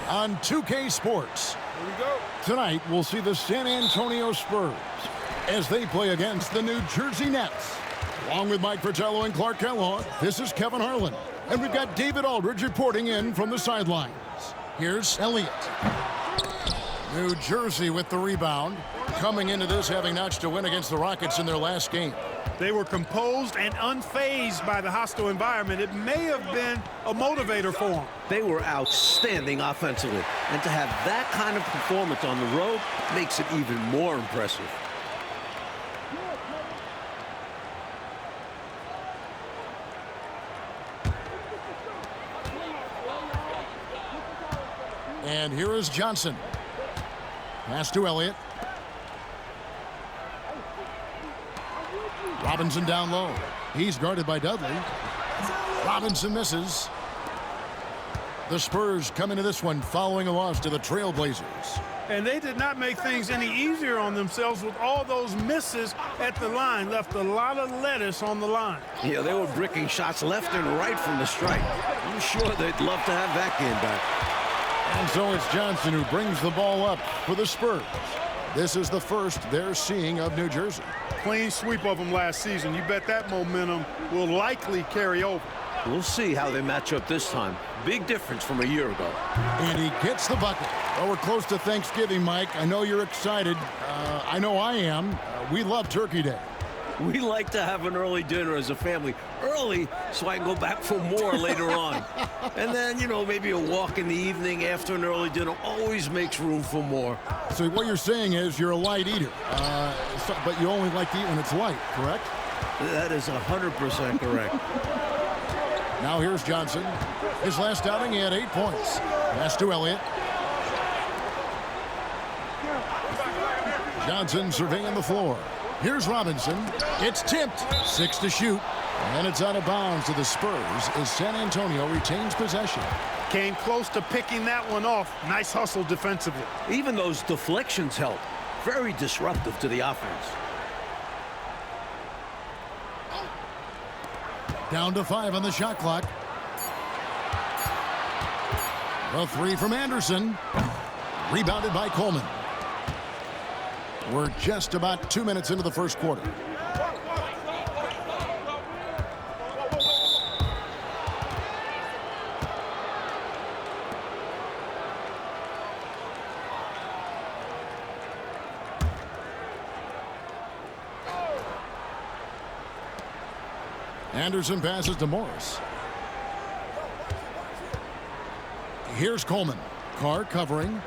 on 2K Sports. Here we go. Tonight, we'll see the San Antonio Spurs as they play against the New Jersey Nets. Along with Mike Fratello and Clark Kellogg, this is Kevin Harlan. And we've got David Aldridge reporting in from the sidelines. Here's Elliott. New Jersey with the rebound. Coming into this having notched a win against the Rockets in their last game. They were composed and unfazed by the hostile environment. It may have been a motivator for them. They were outstanding offensively. And to have that kind of performance on the road makes it even more impressive. And here is Johnson. Pass to Elliott. Robinson down low. He's guarded by Dudley. Robinson misses. The Spurs come into this one following a loss to the Trailblazers. And they did not make things any easier on themselves with all those misses at the line. Left a lot of lettuce on the line. Yeah, they were bricking shots left and right from the stripe. I'm sure they'd love to have that game back. And so it's Johnson who brings the ball up for the Spurs. This is the first they're seeing of New Jersey. Clean sweep of them last season. You bet that momentum will likely carry over. We'll see how they match up this time. Big difference from a year ago. And he gets the bucket. Well, we're close to Thanksgiving, Mike. I know you're excited. I know I am. We love Turkey Day. We like to have an early dinner as a family. Early, so I can go back for more later on. And then, you know, maybe a walk in the evening after an early dinner always makes room for more. So what you're saying is you're a light eater. But you only like to eat when it's light, correct? That is 100% correct. Now here's Johnson. His last outing, he had 8 points. Pass to Elliott. Johnson surveying the floor. Here's Robinson. It's tipped. 6 to shoot. And it's out of bounds to the Spurs as San Antonio retains possession. Came close to picking that one off. Nice hustle defensively. Even those deflections help. Very disruptive to the offense. Down to 5 on the shot clock. A 3 from Anderson. Rebounded by Coleman. We're just about 2 minutes into the first quarter. Anderson passes to Morris. Here's Coleman. Carr covering.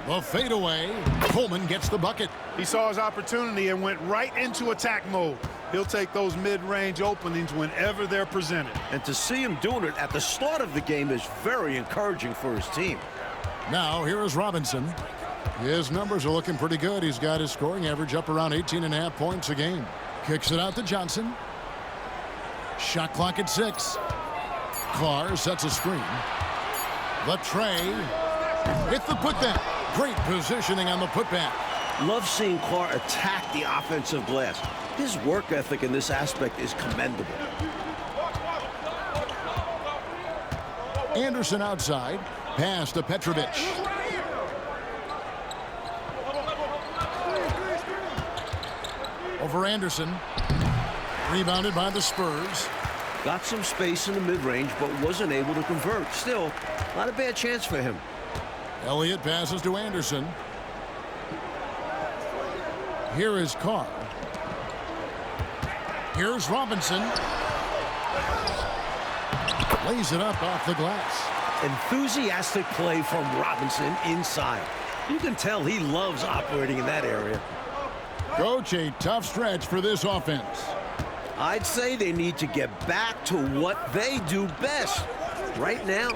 The fadeaway. Coleman gets the bucket. He saw his opportunity and went right into attack mode. He'll take those mid-range openings whenever they're presented. And to see him doing it at the start of the game is very encouraging for his team. Now here is Robinson. His numbers are looking pretty good. He's got his scoring average up around 18.5 points a game. Kicks it out to Johnson. Shot clock at 6. Carr sets a screen. The tray. Hit the putback. Great positioning on the putback. Love seeing Carr attack the offensive glass. His work ethic in this aspect is commendable. Anderson outside. Pass to Petrovic. Over Anderson. Rebounded by the Spurs. Got some space in the mid-range, but wasn't able to convert. Still, not a bad chance for him. Elliott passes to Anderson. Here is Carr. Here's Robinson. Lays it up off the glass. Enthusiastic play from Robinson inside. You can tell he loves operating in that area. Coach, a tough stretch for this offense. I'd say they need to get back to what they do best. Right now,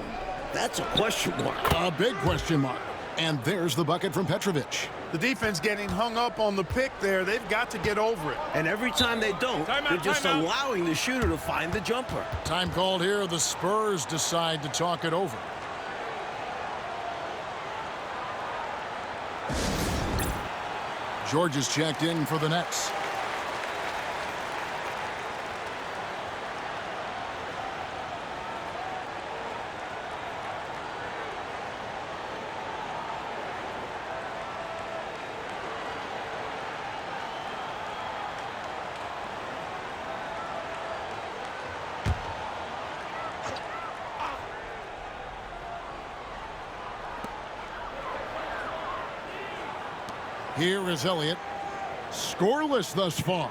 that's a question mark. A big question mark. And there's the bucket from Petrovic. The defense getting hung up on the pick there. They've got to get over it. And every time they don't, they're just allowing the shooter to find the jumper. Time called here. The Spurs decide to talk it over. George is checked in for the Nets. Here is Elliott. Scoreless thus far.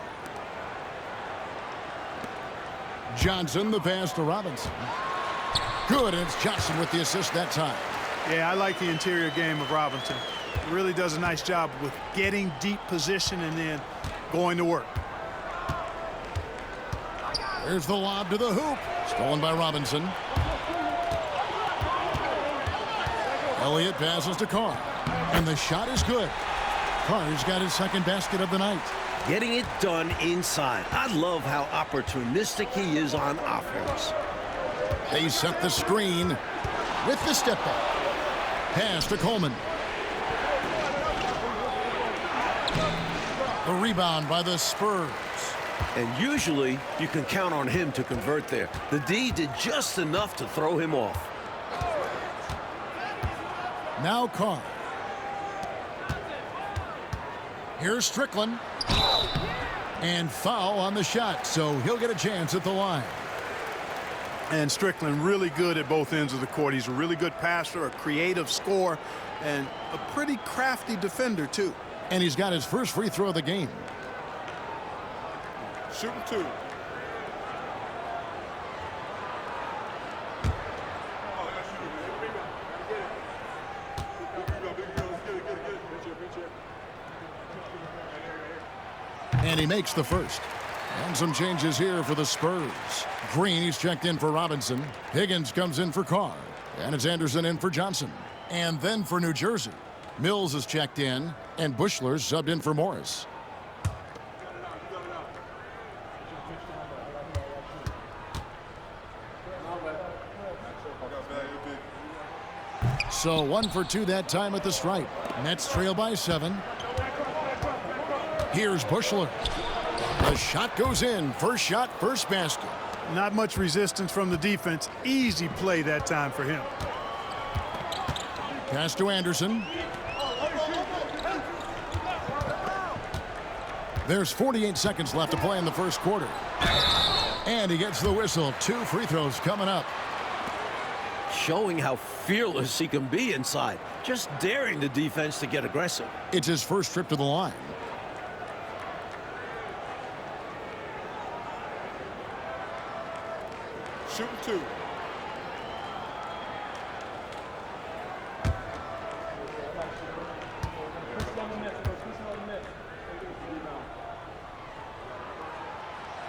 Johnson, the pass to Robinson. Good, and it's Johnson with the assist that time. Yeah, I like the interior game of Robinson. He really does a nice job with getting deep position and then going to work. There's the lob to the hoop. Stolen by Robinson. Elliott passes to Carr. And the shot is good. Carr's got his second basket of the night. Getting it done inside. I love how opportunistic he is on offense. They set the screen with the step back. Pass to Coleman. The rebound by the Spurs. And usually you can count on him to convert there. The D did just enough to throw him off. Now Carr. Here's Strickland. And foul on the shot, so he'll get a chance at the line. And Strickland really good at both ends of the court. He's a really good passer, a creative scorer, and a pretty crafty defender, too. And he's got his first free throw of the game. Shooting two. And he makes the first. And some changes here for the Spurs. Green, he's checked in for Robinson. Higgins comes in for Carr. And it's Anderson in for Johnson. And then for New Jersey, Mills is checked in, and Bushler's subbed in for Morris. So 1 for 2 that time at the stripe. Nets trail by 7. Here's Bushler. The shot goes in. First shot, first basket. Not much resistance from the defense. Easy play that time for him. Pass to Anderson. There's 48 seconds left to play in the first quarter. And he gets the whistle. 2 free throws coming up. Showing how fearless he can be inside. Just daring the defense to get aggressive. It's his first trip to the line. Shooting two.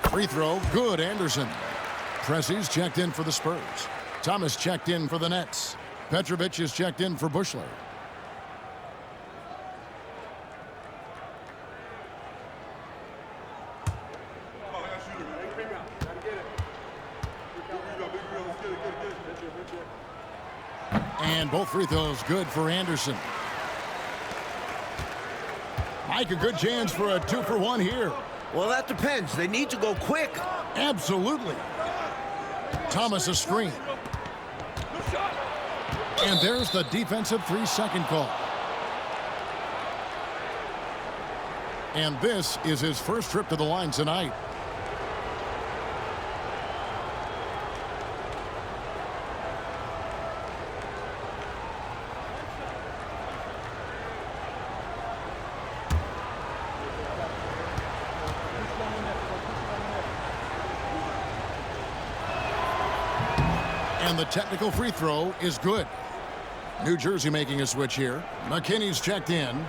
Free throw, good, Anderson. Pressey's checked in for the Spurs. Thomas checked in for the Nets. Petrovic is checked in for Bushler. And both free throws good for Anderson. Mike, a good chance for a 2-for-1 here. Well, that depends. They need to go quick. Absolutely. Thomas a screen. And there's the defensive 3-second call. And this is his first trip to the line tonight. And the technical free throw is good. New Jersey making a switch here. McKinney's checked in.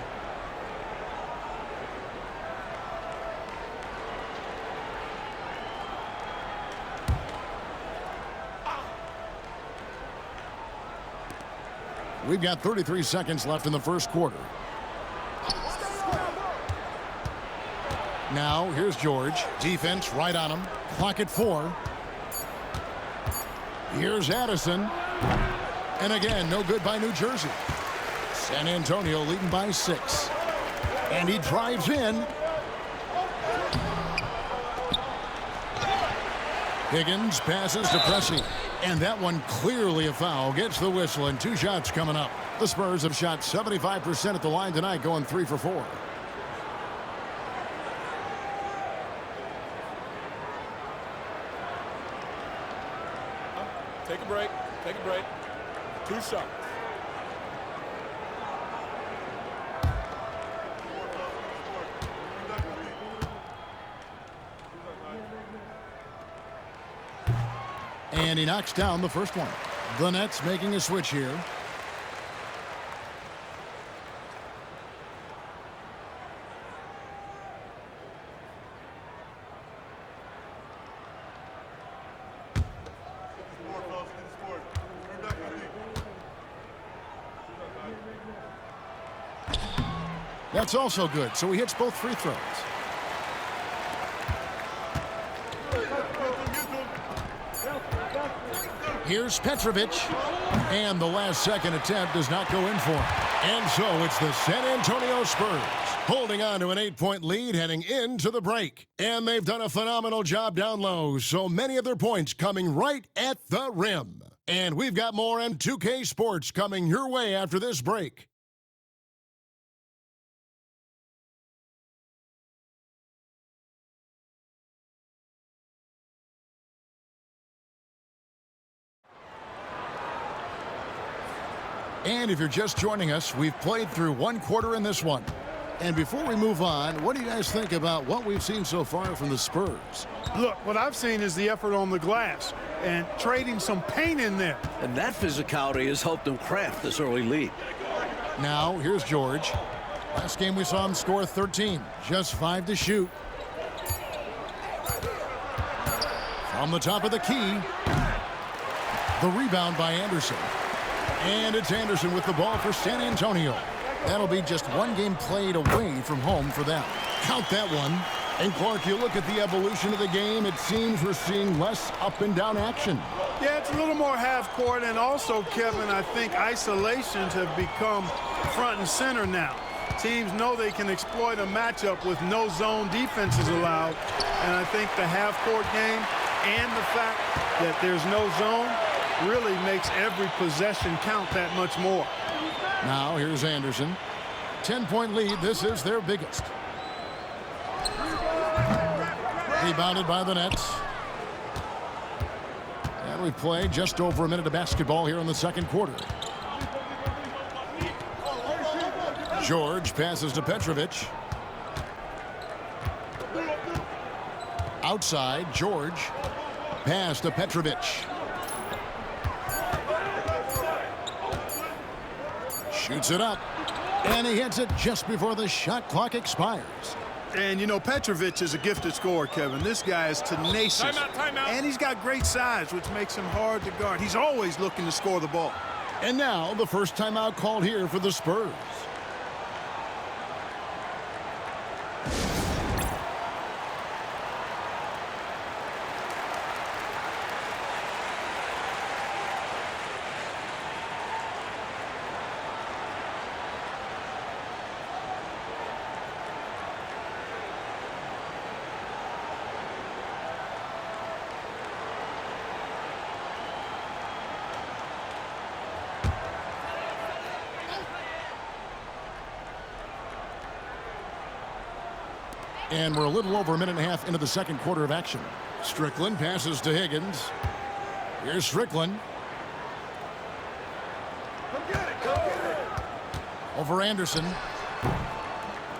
We've got 33 seconds left in the first quarter. Now, here's George. Defense right on him. Clock at 4. Here's Addison. And again, no good by New Jersey. San Antonio leading by 6. And he drives in. Higgins passes to Pressey. And that one clearly a foul. Gets the whistle, and 2 shots coming up. The Spurs have shot 75% at the line tonight, going 3 for 4. Take a break. Take a break. 2 shots. And he knocks down the first one. The Nets making a switch here. That's also good, so he hits both free throws. Here's Petrovic, and the last-second attempt does not go in for him. And so it's the San Antonio Spurs holding on to an 8-point lead heading into the break. And they've done a phenomenal job down low, so many of their points coming right at the rim. And we've got more M2K Sports coming your way after this break. And if you're just joining us, we've played through one quarter in this one. And before we move on, what do you guys think about what we've seen so far from the Spurs? Look, what I've seen is the effort on the glass and trading some paint in there. And that physicality has helped them craft this early lead. Now, here's George. Last game we saw him score 13, just 5 to shoot. From the top of the key, the rebound by Anderson. And it's Anderson with the ball for San Antonio. That'll be just one game played away from home for them. Count that one. And Clark, you look at the evolution of the game, it seems we're seeing less up and down action. Yeah, it's a little more half court, and also, Kevin, I think isolations have become front and center now. Teams know they can exploit a matchup with no zone defenses allowed, and I think the half court game and the fact that there's no zone really makes every possession count that much more. Now here's Anderson. 10-point lead. This is their biggest. Rebounded by the Nets. And we've played just over a minute of basketball here in the second quarter. George passes to Petrovic. Outside, George. Pass to Petrovic. Shoots it up. And he hits it just before the shot clock expires. And, you know, Petrovic is a gifted scorer, Kevin. This guy is tenacious. Timeout. And he's got great size, which makes him hard to guard. He's always looking to score the ball. And now the first timeout called here for the Spurs. And we're a little over a minute and a half into the second quarter of action. Strickland passes to Higgins. Here's Strickland. Over Anderson.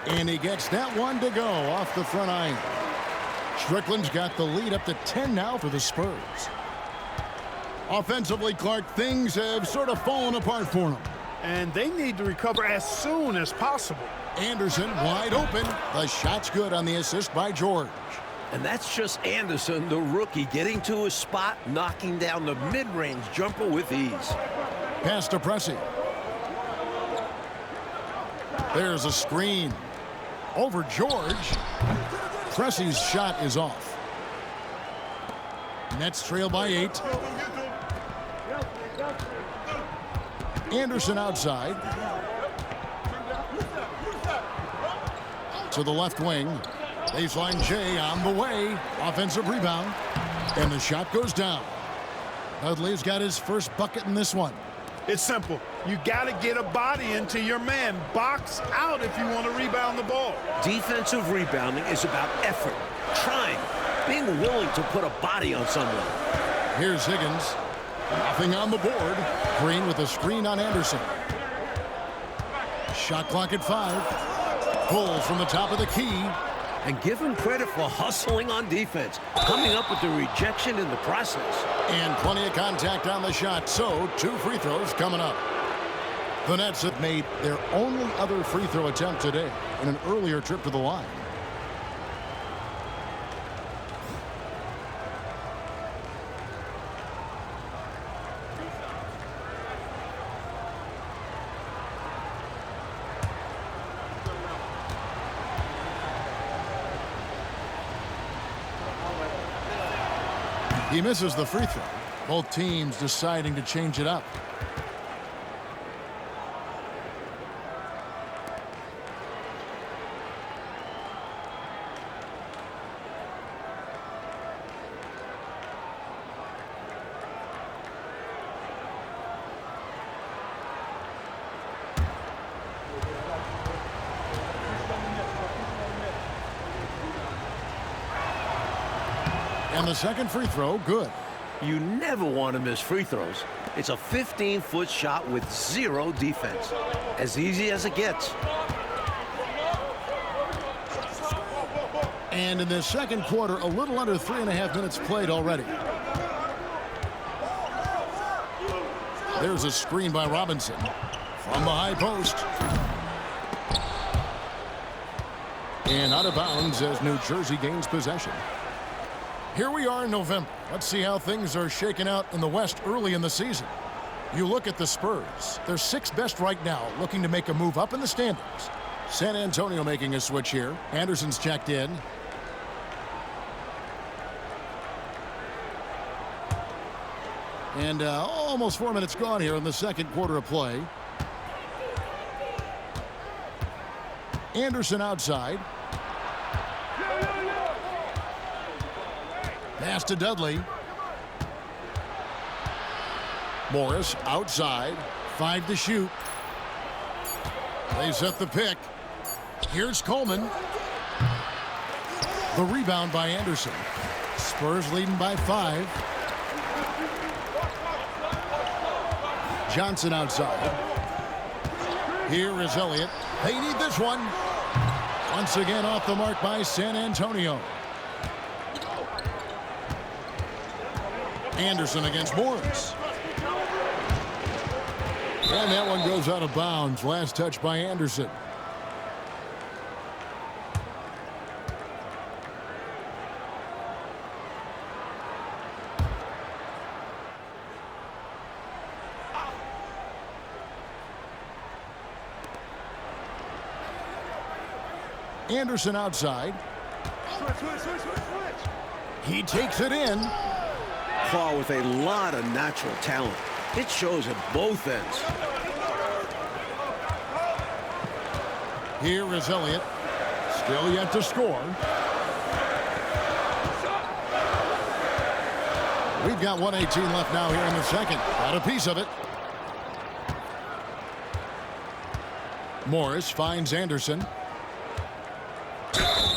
And he gets that one to go off the front iron. Strickland's got the lead up to 10 now for the Spurs. Offensively, Clark, things have sort of fallen apart for them. And they need to recover as soon as possible. Anderson wide open. The shot's good on the assist by George. And that's just Anderson, the rookie, getting to his spot, knocking down the mid-range jumper with ease. Pass to Pressey. There's a screen. Over George. Pressey's shot is off. Nets trail by 8. Anderson outside. To the left wing. Baseline J on the way. Offensive rebound. And the shot goes down. Dudley's got his first bucket in this one. It's simple. You got to get a body into your man. Box out if you want to rebound the ball. Defensive rebounding is about effort, trying, being willing to put a body on someone. Here's Higgins. Nothing on the board. Green with a screen on Anderson. Shot clock at 5. Pulls from the top of the key. And give him credit for hustling on defense, coming up with the rejection in the process. And plenty of contact on the shot, so 2 free throws coming up. The Nets have made their only other free throw attempt today in an earlier trip to the line. He misses the free throw. Both teams deciding to change it up. And the second free throw, good. You never want to miss free throws. It's a 15-foot shot with 0 defense. As easy as it gets. And in this second quarter, a little under 3.5 minutes played already. There's a screen by Robinson from the high post. And out of bounds as New Jersey gains possession. Here we are in November. Let's see how things are shaking out in the West early in the season. You look at the Spurs. They're 6th best right now, looking to make a move up in the standings. San Antonio making a switch here. Anderson's checked in. And almost 4 minutes gone here in the second quarter of play. Anderson outside. Pass to Dudley. Morris outside. 5 to shoot. They set the pick. Here's Coleman. The rebound by Anderson. Spurs leading by 5. Johnson outside. Here is Elliott. They need this one. Once again off the mark by San Antonio. Anderson against Morris. And that one goes out of bounds. Last touch by Anderson. Anderson outside. He takes it in. Carl with a lot of natural talent. It shows at both ends. Here is Elliott. Still yet to score. We've got 1:18 left now here in the second. Got a piece of it. Morris finds Anderson.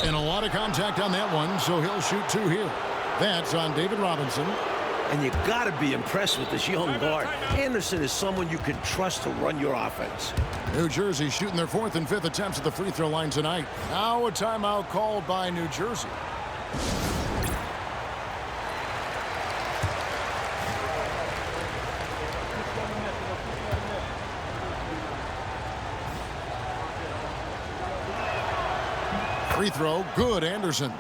And a lot of contact on that one, so he'll shoot 2 here. That's on David Robinson. And you got to be impressed with this young guard. Anderson is someone you can trust to run your offense. New Jersey shooting their 4th and 5th attempts at the free throw line tonight. Now a timeout called by New Jersey. Free throw, good, Anderson.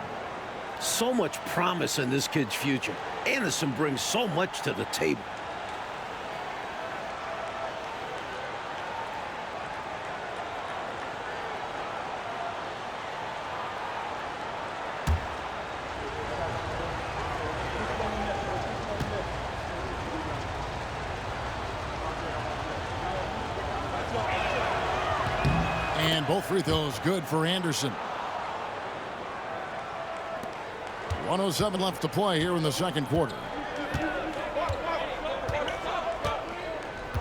So much promise in this kid's future. Anderson brings so much to the table. And both free throws good for Anderson. 1:07 left to play here in the second quarter.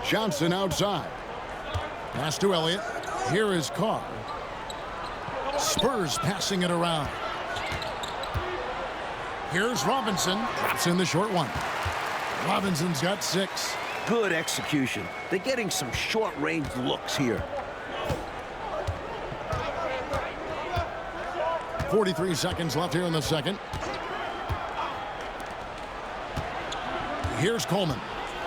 Johnson outside. Pass to Elliott. Here is Carr. Spurs passing it around. Here's Robinson. It's in the short one. Robinson's got 6. Good execution. They're getting some short-range looks here. 43 seconds left here in the second. Here's Coleman.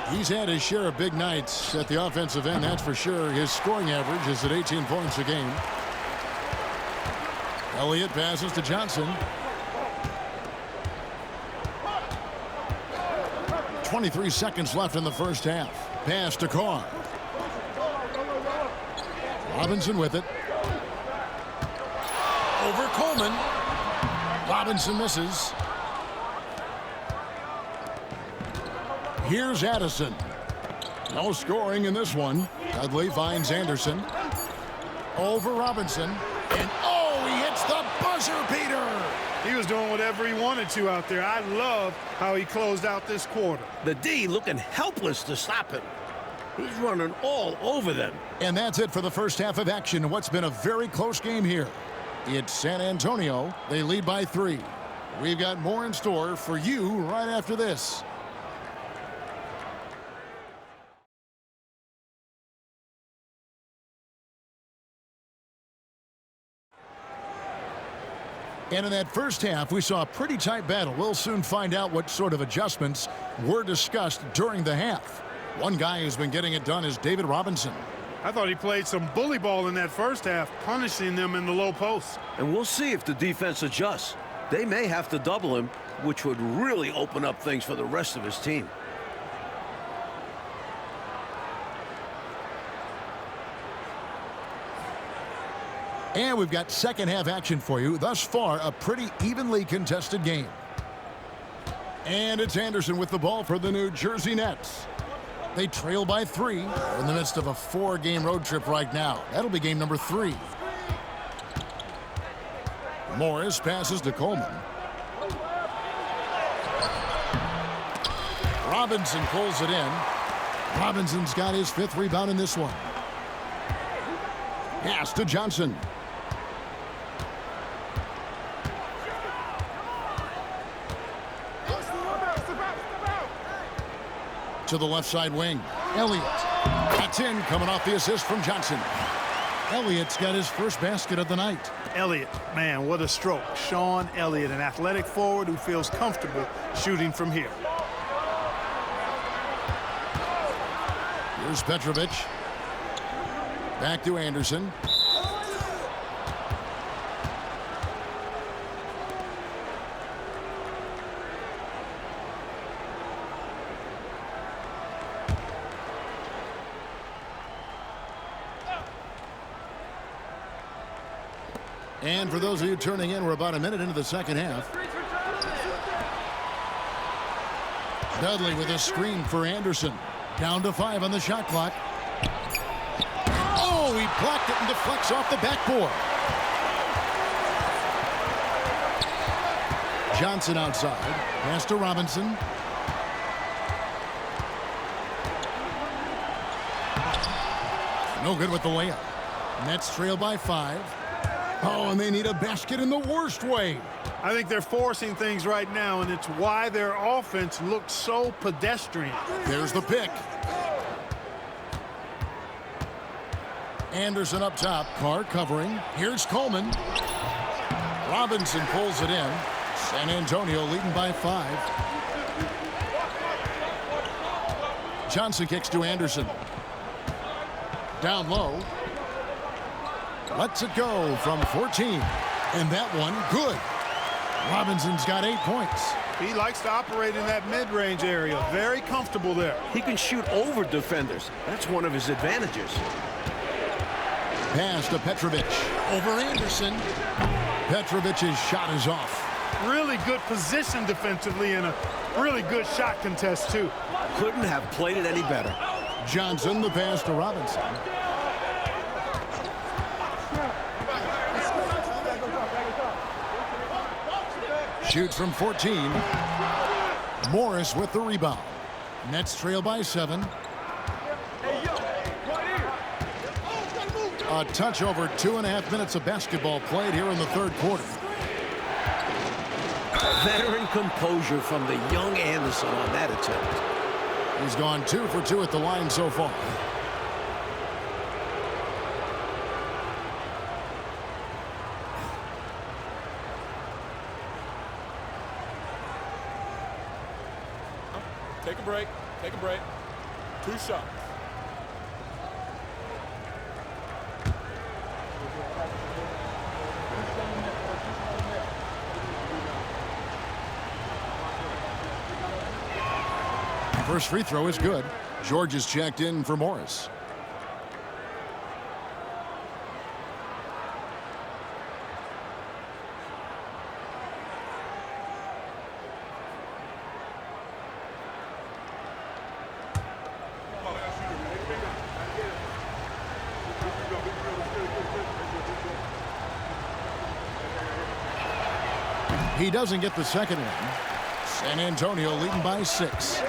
He's had his share of big nights at the offensive end, that's for sure. His scoring average is at 18 points a game. Elliott passes to Johnson. 23 seconds left in the first half. Pass to Carr. Robinson with it. Over Coleman. Robinson misses. Here's Addison. No scoring in this one. Dudley finds Anderson. Over Robinson. And oh, he hits the buzzer beater. He was doing whatever he wanted to out there. I love how he closed out this quarter. The D looking helpless to stop him. He's running all over them. And that's it for the first half of action in what's been a very close game here. It's San Antonio. They lead by 3. We've got more in store for you right after this. And in that first half, we saw a pretty tight battle. We'll soon find out what sort of adjustments were discussed during the half. One guy who's been getting it done is David Robinson. I thought he played some bully ball in that first half, punishing them in the low post. And we'll see if the defense adjusts. They may have to double him, which would really open up things for the rest of his team. And we've got second half action for you. Thus far, a pretty evenly contested game. And it's Anderson with the ball for the New Jersey Nets. They trail by 3. They're in the midst of a 4-game road trip right now. That'll be game number 3. Morris passes to Coleman. Robinson pulls it in. Robinson's got his 5th rebound in this one. Pass to Johnson. To the left side wing. Elliott. That's in, coming off the assist from Johnson. Elliott's got his first basket of the night. Elliott, man, what a stroke. Sean Elliott, an athletic forward who feels comfortable shooting from here. Here's Petrovic. Back to Anderson. And for those of you turning in, we're about a minute into the second half. Dudley with a screen for Anderson. Down to 5 on the shot clock. Oh, he blocked it and deflects off the backboard. Johnson outside. Pass to Robinson. No good with the layup. Nets trail by 5. Oh, and they need a basket in the worst way. I think they're forcing things right now, and it's why their offense looks so pedestrian. There's the pick. Anderson up top. Carr covering. Here's Coleman. Robinson pulls it in. San Antonio leading by 5. Johnson kicks to Anderson. Down low. Lets it go from 14. And that one, good. Robinson's got 8 points. He likes to operate in that mid-range area. Very comfortable there. He can shoot over defenders. That's one of his advantages. Pass to Petrovic. Over Anderson. Petrovic's shot is off. Really good position defensively and a really good shot contest, too. Couldn't have played it any better. Johnson, the pass to Robinson. Shoots from 14. Morris with the rebound. Nets trail by 7. A touch over 2.5 minutes of basketball played here in the third quarter. Veteran composure from the young Anderson on that attempt. He's gone 2 for 2 at the line so far. Take a break. Take a break. 2 shots. First free throw is good. George is checked in for Morris. He doesn't get the second one. San Antonio leading by 6.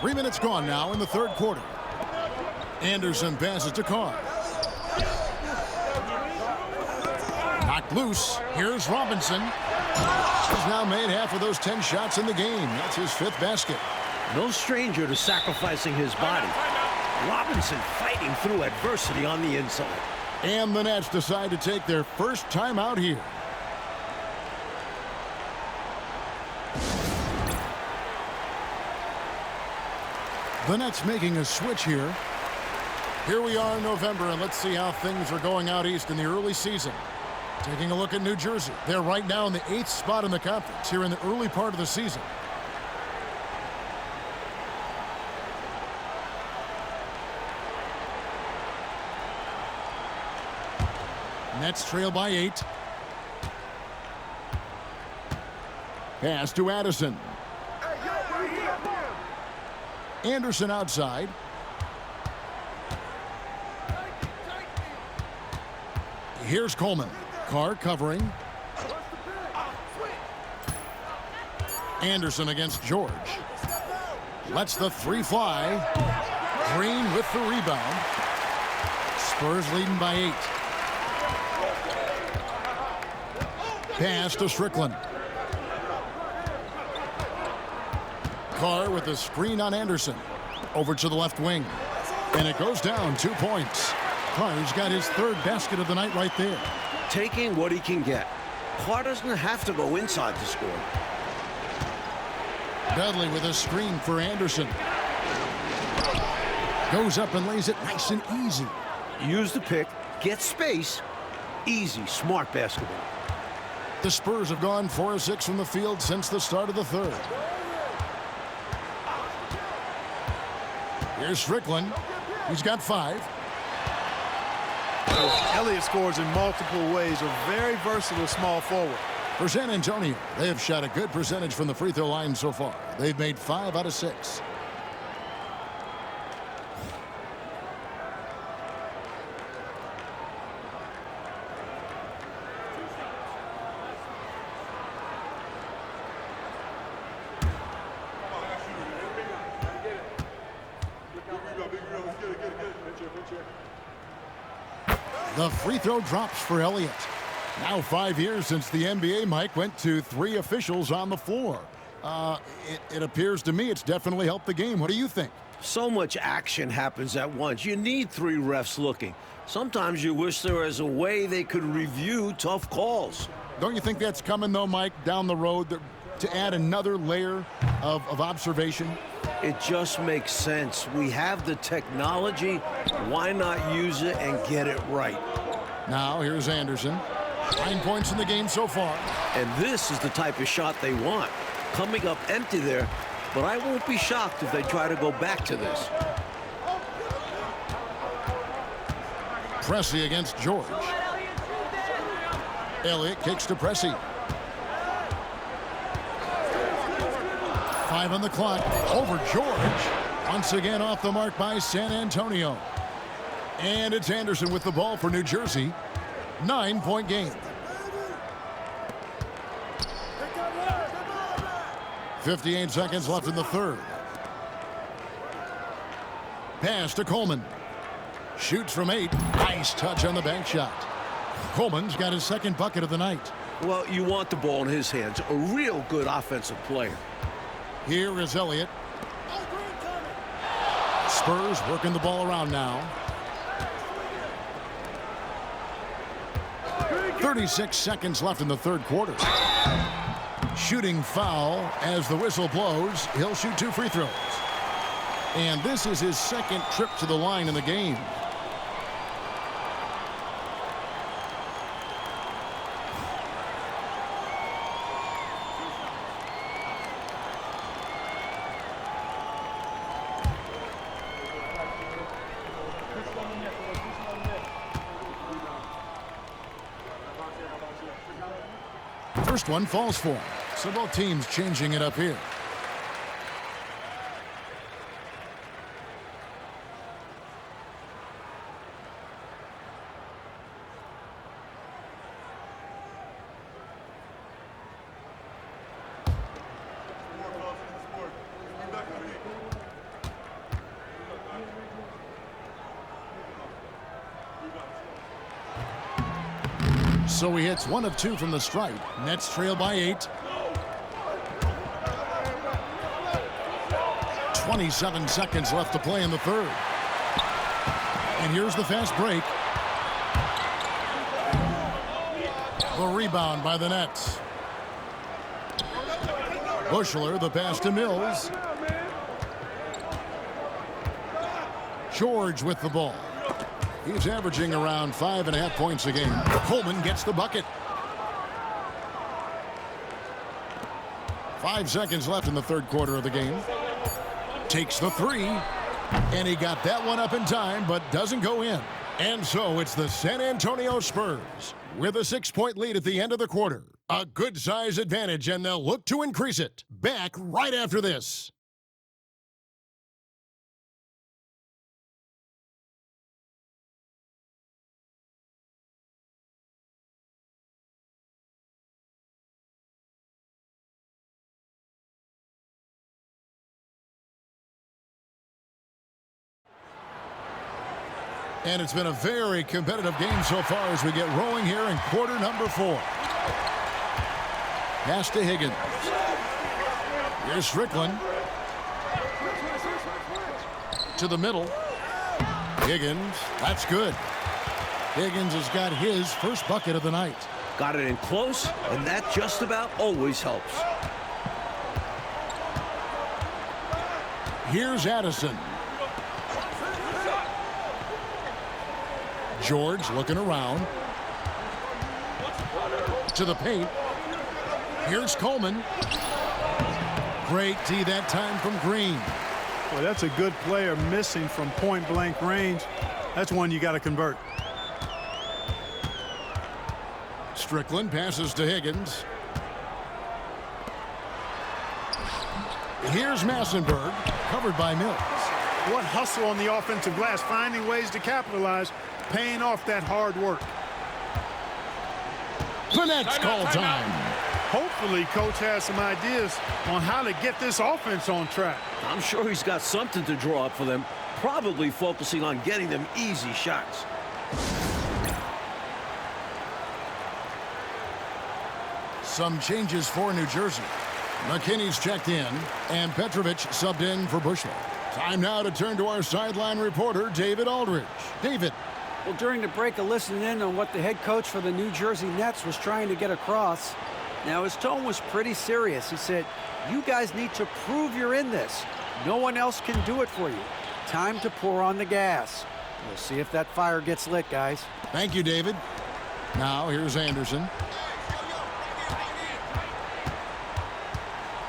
3 minutes gone now in the third quarter. Anderson passes to Carr. Knocked loose. Here's Robinson. He's now made half of those 10 shots in the game. That's his 5th basket. No stranger to sacrificing his body. Robinson fighting through adversity on the inside. And the Nets decide to take their first timeout here. The Nets making a switch here. Here we are in November, and let's see how things are going out east in the early season. Taking a look at New Jersey. They're right now in the 8th spot in the conference here in the early part of the season. Nets trail by 8. Pass to Addison. Anderson outside. Here's Coleman. Carr covering. Anderson against George. Lets the 3 fly. Green with the rebound. Spurs leading by 8. Pass to Strickland. Carr with the screen on Anderson. Over to the left wing. And it goes down 2 points. Carr's got his 3rd basket of the night right there. Taking what he can get. Carr doesn't have to go inside to score. Dudley with a screen for Anderson. Goes up and lays it nice and easy. Use the pick, get space. Easy, smart basketball. The Spurs have gone 4 of 6 from the field since the start of the third. Here's Strickland. He's got 5. Elliott scores in multiple ways. A very versatile small forward. For San Antonio, they have shot a good percentage from the free throw line so far. They've made 5 out of 6. The free throw drops for Elliott. Now 5 years since the NBA, Mike, went to 3 officials on the floor. It appears to me it's definitely helped the game. What do you think? So much action happens at once. You need 3 refs looking. Sometimes you wish there was a way they could review tough calls. Don't you think that's coming, though, Mike, down the road to add another layer of observation? It just makes sense. We have the technology. Why not use it and get it right? Now here's Anderson. 9 points in the game so far. And this is the type of shot they want. Coming up empty there, but I won't be shocked if they try to go back to this. Pressey against George. Elliott kicks to Pressey. 5 on the clock. Over George. Once again off the mark by San Antonio. And it's Anderson with the ball for New Jersey. 9-point game. 58 seconds left in the third. Pass to Coleman. Shoots from 8. Nice touch on the bank shot. Coleman's got his 2nd bucket of the night. Well, you want the ball in his hands. A real good offensive player. Here is Elliott. Spurs working the ball around now. 36 seconds left in the third quarter. shooting foul. As the whistle blows, he'll shoot 2 free throws. And this is his second trip to the line in the game. First one falls for him. So both teams changing it up here. So he hits 1 of 2 from the stripe. Nets trail by 8. 27 seconds left to play in the third. And here's the fast break. The rebound by the Nets. Bushler, the pass to Mills. George with the ball. He's averaging around 5.5 points a game. Coleman gets the bucket. 5 seconds left in the third quarter of the game. Takes the 3. And he got that one up in time, but doesn't go in. And so it's the San Antonio Spurs with a 6-point lead at the end of the quarter. A good size advantage, and they'll look to increase it. Back right after this. And it's been a very competitive game so far as we get rolling here in quarter number 4. Pass to Higgins. Here's Strickland. To the middle. Higgins. That's good. Higgins has got his first bucket of the night. Got it in close, and that just about always helps. Here's Addison. George looking around. To the paint. Here's Coleman. Great D that time from Green. Well, that's a good player missing from point-blank range. That's one you got to convert. Strickland passes to Higgins. Here's Massenberg, covered by Mills. What hustle on the offensive glass, finding ways to capitalize, paying off that hard work. The Nets call time. Hopefully, Coach has some ideas on how to get this offense on track. I'm sure he's got something to draw up for them, probably focusing on getting them easy shots. Some changes for New Jersey. McKinney's checked in, and Petrovic subbed in for Bushler. Time now to turn to our sideline reporter, David Aldridge. David. Well, during the break, I listened in on what the head coach for the New Jersey Nets was trying to get across. Now, his tone was pretty serious. He said, you guys need to prove you're in this. No one else can do it for you. Time to pour on the gas. We'll see if that fire gets lit, guys. Thank you, David. Now, here's Anderson.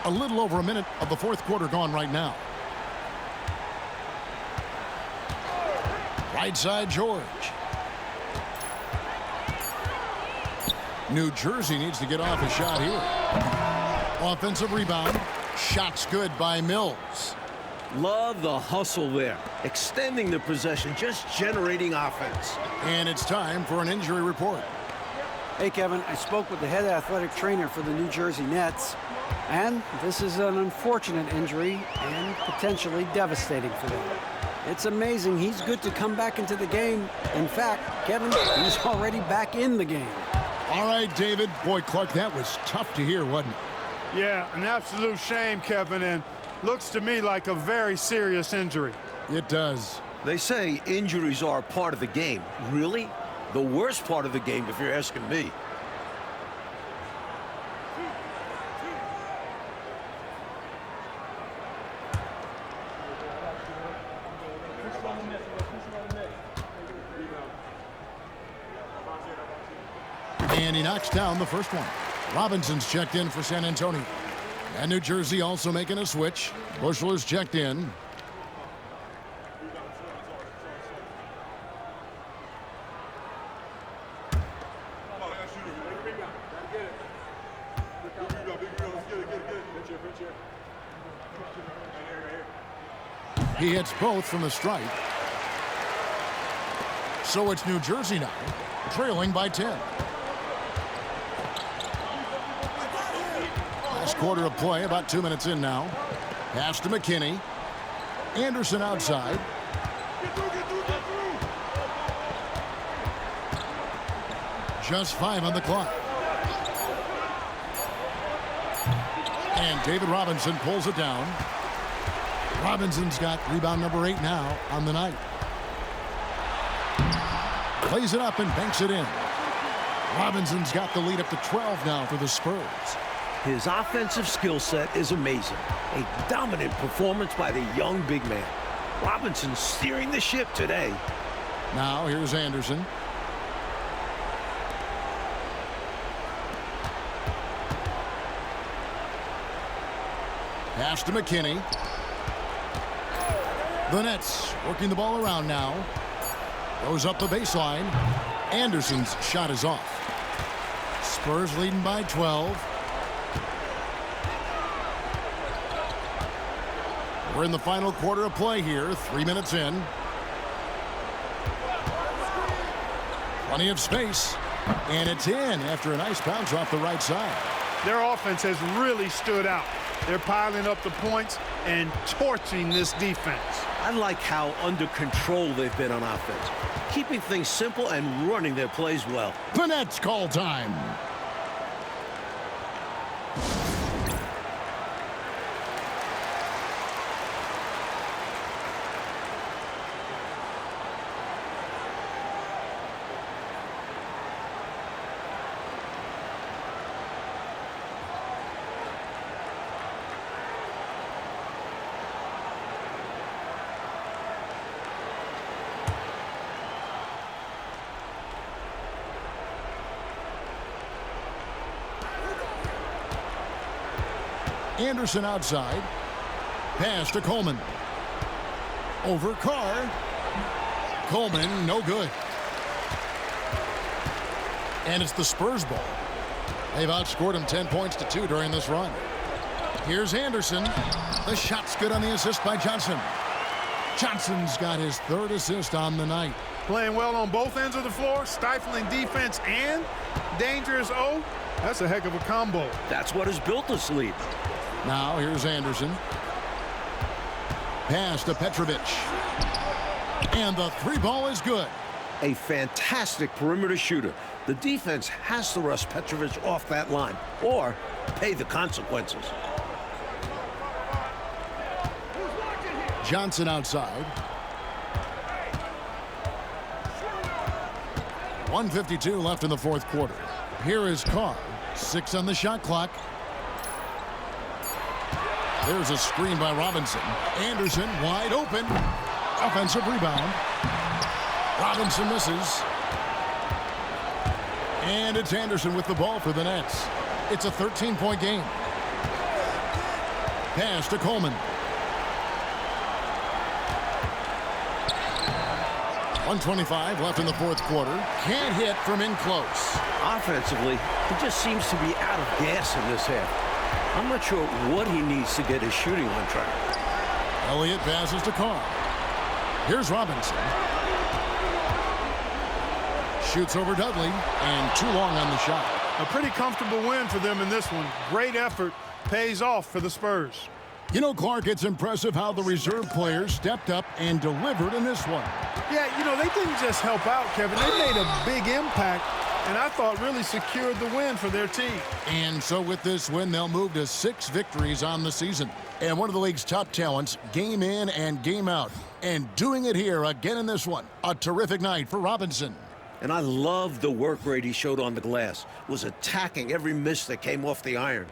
A little over a minute of the fourth quarter gone right now. Right side, George. New Jersey needs to get off a shot here. Offensive rebound. Shot's good by Mills. Love the hustle there. Extending the possession, just generating offense. And it's time for an injury report. Hey, Kevin, I spoke with the head athletic trainer for the New Jersey Nets, and this is an unfortunate injury and potentially devastating for them. It's amazing he's good to come back into the game. In fact, Kevin, he's already back in the game. All right, David. Boy, Clark, that was tough to hear, wasn't it? Yeah, an absolute shame, Kevin, and looks to me like a very serious injury. It does. They say injuries are a part of the game. Really? The worst part of the game, if you're asking me. And he knocks down the first one. Robinson's checked in for San Antonio. And New Jersey also making a switch. Bushler's checked in. He hits both from the stripe. So it's New Jersey now, trailing by 10. Last quarter of play, about 2 minutes in now. Pass to McKinney. Anderson outside. Just 5 on the clock. And David Robinson pulls it down. Robinson's got rebound number 8 now on the night. Plays it up and banks it in. Robinson's got the lead up to 12 now for the Spurs. His offensive skill set is amazing. A dominant performance by the young big man. Robinson steering the ship today. Now here's Anderson. Pass to McKinney. The Nets working the ball around now. Goes up the baseline. Anderson's shot is off. Spurs leading by 12. We're in the final quarter of play here, 3 minutes in. Plenty of space. And it's in after a nice bounce off the right side. Their offense has really stood out. They're piling up the points and torching this defense. I like how under control they've been on offense, keeping things simple and running their plays well. The Nets call time. Anderson outside. Pass to Coleman. Over Carr. Coleman, no good. And it's the Spurs ball. They've outscored him 10 points to 2 during this run. Here's Anderson. The shot's good on the assist by Johnson. Johnson's got his 3rd assist on the night. Playing well on both ends of the floor, stifling defense and dangerous O. That's a heck of a combo. That's what has built this lead. Now here's Anderson. Pass to Petrovic. And the 3 ball is good. A fantastic perimeter shooter. The defense has to rush Petrovic off that line or pay the consequences. Johnson outside. 1:52 left in the 4th quarter. Here is Carr. 6 on the shot clock. There's a screen by Robinson. Anderson wide open. Offensive rebound. Robinson misses. And it's Anderson with the ball for the Nets. It's a 13-point game. Pass to Coleman. 1:25 left in the 4th quarter. Can't hit from in close. Offensively, he just seems to be out of gas in this half. I'm not sure what he needs to get his shooting on track. Elliott passes to Carr. Here's Robinson. Shoots over Dudley, and too long on the shot. A pretty comfortable win for them in this one. Great effort pays off for the Spurs. You know, Clark, it's impressive how the reserve players stepped up and delivered in this one. Yeah, you know, they didn't just help out, Kevin. They made a big impact, and I thought really secured the win for their team. And so with this win, they'll move to 6 victories on the season. And one of the league's top talents, game in and game out. And doing it here again in this one. A terrific night for Robinson. And I love the work rate he showed on the glass. Was attacking every miss that came off the iron.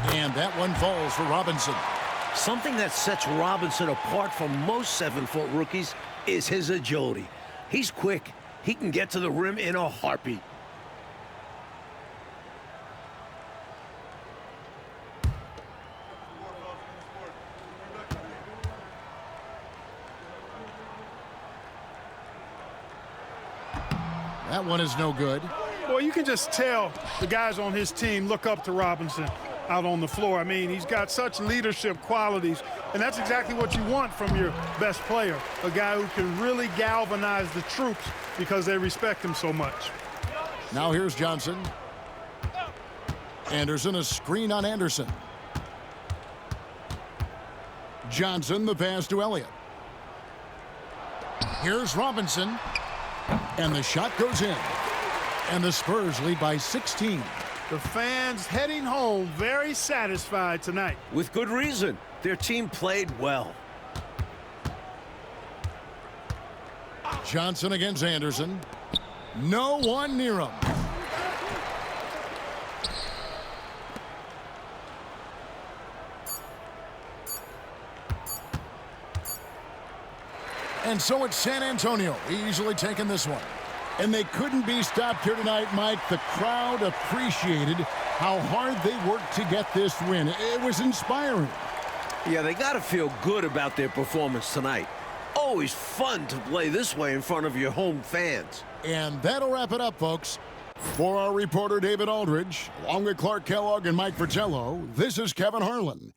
And that one falls for Robinson. Something that sets Robinson apart from most 7-foot rookies is his agility. He's quick. He can get to the rim in a heartbeat. That one is no good. Well, you can just tell the guys on his team look up to Robinson out on the floor. I mean, he's got such leadership qualities, and that's exactly what you want from your best player, a guy who can really galvanize the troops because they respect him so much. Now here's Johnson. Anderson, a screen on Anderson. Johnson, the pass to Elliott. Here's Robinson. And the shot goes in. And the Spurs lead by 16. The fans heading home very satisfied tonight. With good reason. Their team played well. Johnson against Anderson. No one near him. And so it's San Antonio easily taking this one. And they couldn't be stopped here tonight, Mike. The crowd appreciated how hard they worked to get this win. It was inspiring. Yeah, they got to feel good about their performance tonight. Always fun to play this way in front of your home fans. And that'll wrap it up, folks. For our reporter, David Aldridge, along with Clark Kellogg and Mike Fratello, this is Kevin Harlan.